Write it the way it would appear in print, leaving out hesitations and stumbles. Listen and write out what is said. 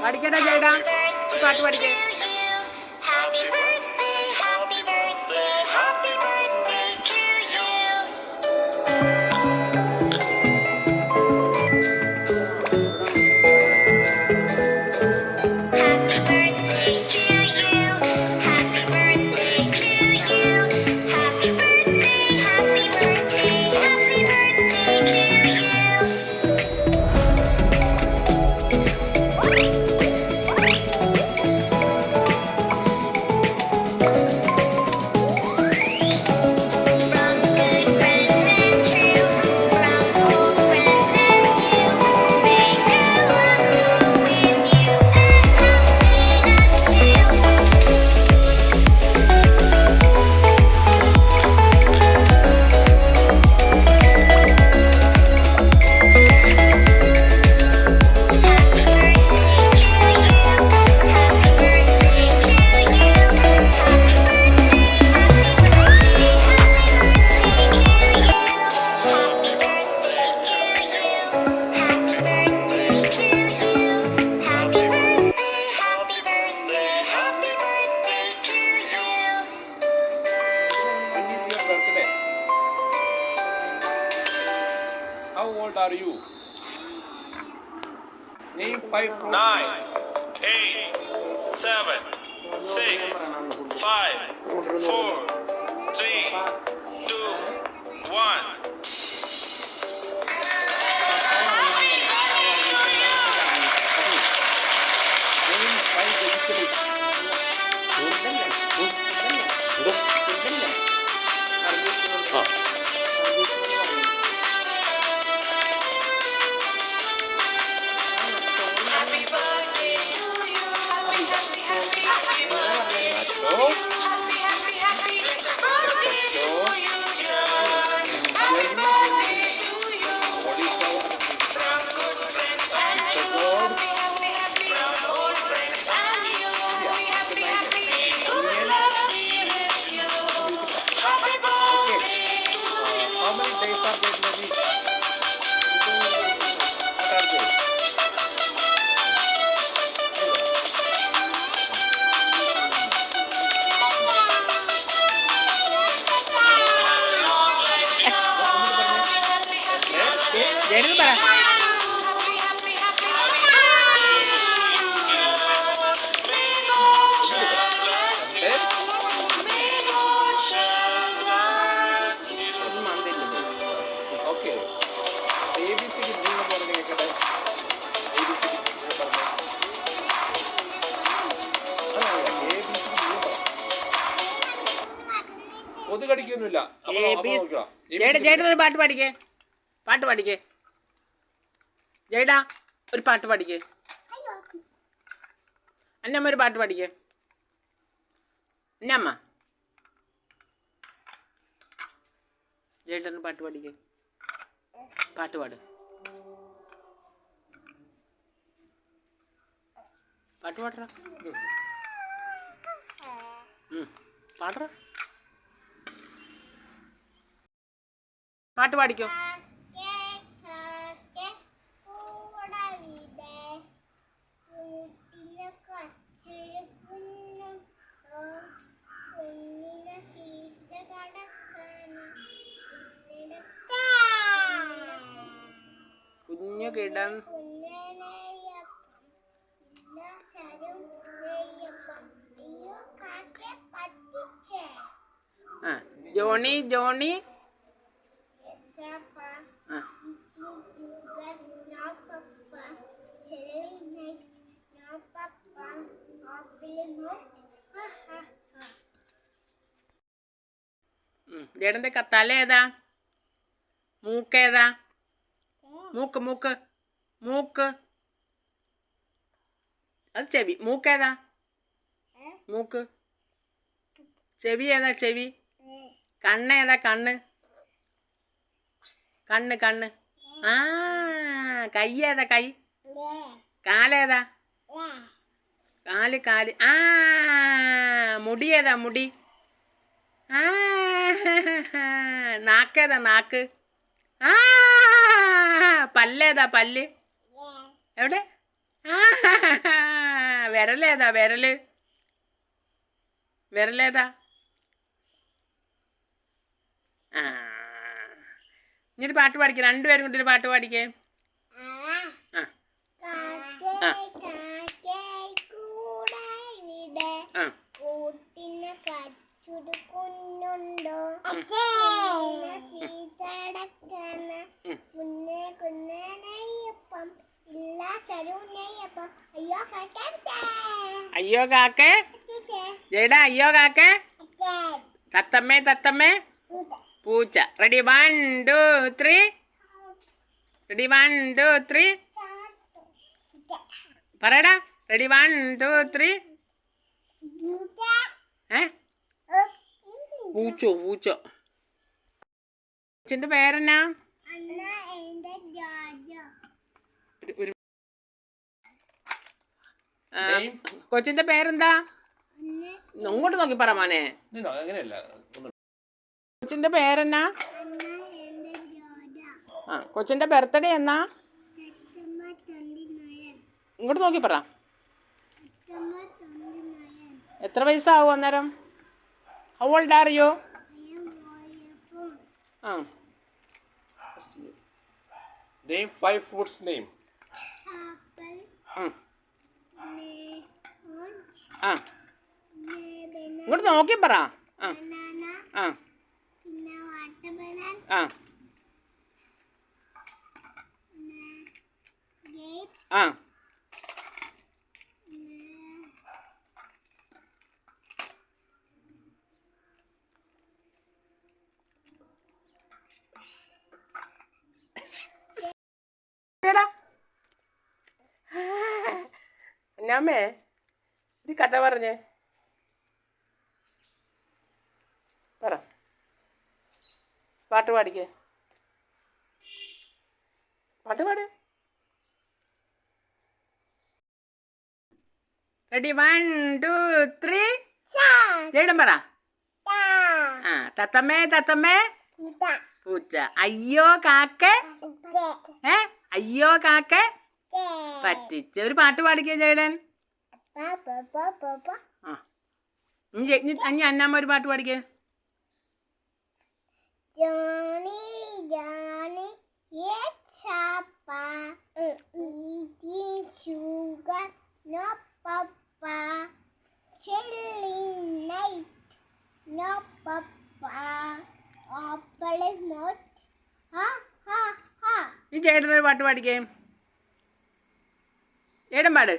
പഠിക്കട്ടെ ചേട്ടാ, പാട്ട് പഠിക്കേ. How old are you? Name 5 fruits. 9, 8, 7, 6, 5, 4, 3, 2, 1. Name 5 vegetables. How many days are there in the week? What are they? ജയന് പറ. Okay. ABCD മൂന്ന് പറഞ്ഞ് കേൾക്കട്ടെ. കൊതുകടിക്കൊന്നുമില്ല. ജേട്ടനൊരു പാട്ട് പഠിക്കേ. പാട്ട് പഠിക്കേ ജേട്ടാ, ഒരു പാട്ട് പഠിക്കേ. അന്നമ്മ ഒരു പാട്ട് പഠിക്കേ. അന്നമ്മ ജേട്ടന് പാട്ട് പഠിക്കേ. പാട്ട് പാട്. പാട്ട് പാടറ. പാടറ. പാട്ട് പാടിക്കോ. കുഞ്ഞു കിടൻ ജോണി ജോണി ജേടന്റെ തല ഏതാ? മൂക്കേതാ? മൂക്ക് മൂക്ക് മൂക്ക് അത് ചെവി. മൂക്കേതാ? മൂക്ക്. ചെവി ഏതാ? ചെവി. കണ്ണ് ഏതാ? കണ്ണ്. കണ്ണ് കണ്ണ്. ആ കൈ ഏതാ? കൈ. കാലേതാ? കാല് കാല്. ആ മുടി ഏതാ? മുടി. ആ നാക്കേതാ? നാക്ക്. ആ പല്ലേതാ? പല്ല് എവിടെ? ആ വിരലേതാ വിരല്? വിരലേതാ? ആ ഇനി ഒരു പാട്ട് പാടിക്കേ, രണ്ടുപേരും കൂടി ഒരു പാട്ട് പാടിക്കേ. ആ ആ ആ കൂട്ടിന് കച്ചുടുക്കുന്നുണ്ടോ സീതടക്കന കുന്നേ കുന്നേ നെയ്യപ്പം ഇല്ല ചരു നെയ്യപ്പം അയ്യോ കാക്കേ അയ്യോ കാക്കേ ജയടാ അയ്യോ കാക്കേ തത്തമ്മേ തത്തമ്മേ പൂച്ച. റെഡി 1 2 3. റെഡി 1 2 3 പറയടാ. റെഡി 1 2 3. പൂച്ചോ പൂച്ചോ. കൊച്ചിന്റെ പേരെന്നാ? കൊച്ചിന്റെ പേരെന്താ? ഇങ്ങോട്ട് നോക്കി പറ മോനെ. അങ്ങനെയല്ല. കൊച്ചിന്റെ പേരെന്നാ? ആ കൊച്ചിന്റെ ബർത്ത്ഡേ എന്നാ? ഇങ്ങോട്ട് നോക്കി പറ. എത്ര വയസ്സാവും അന്നേരം? How old are you? ആ Name 5 foods name. ആ ഇങ്ങോട്ട് നോക്കി പറ. ആ ആ ആ ആ എന്നാമേ ഇത് കഥ പറഞ്ഞേ പറ. പാട്ട് പാടിക്കേ. പാട്ട് പാട്. റെഡി 1 2 3 ജയിടം പറ. ആ തത്തമ്മേ തത്തമ്മേ പൂച്ച. അയ്യോ കാക്കേ അയ്യോ കാക്കേ പറ്റിച്ച്. ഒരു പാട്ട് പാടിക്കേ ജയടൻ. ആ ഇനി അന്നാമ്മ ഒരു പാട്ട് പാടിക്കേ. Johnny, Johnny, yes, Papa. Eating sugar, no, Papa. Chilling night, no, Papa. Apple is not. Ha, ha, ha. ഈ ചേട്ടനൊരു പാട്ട് പാടിക്കേ. ചേട്ടൻ പാട്.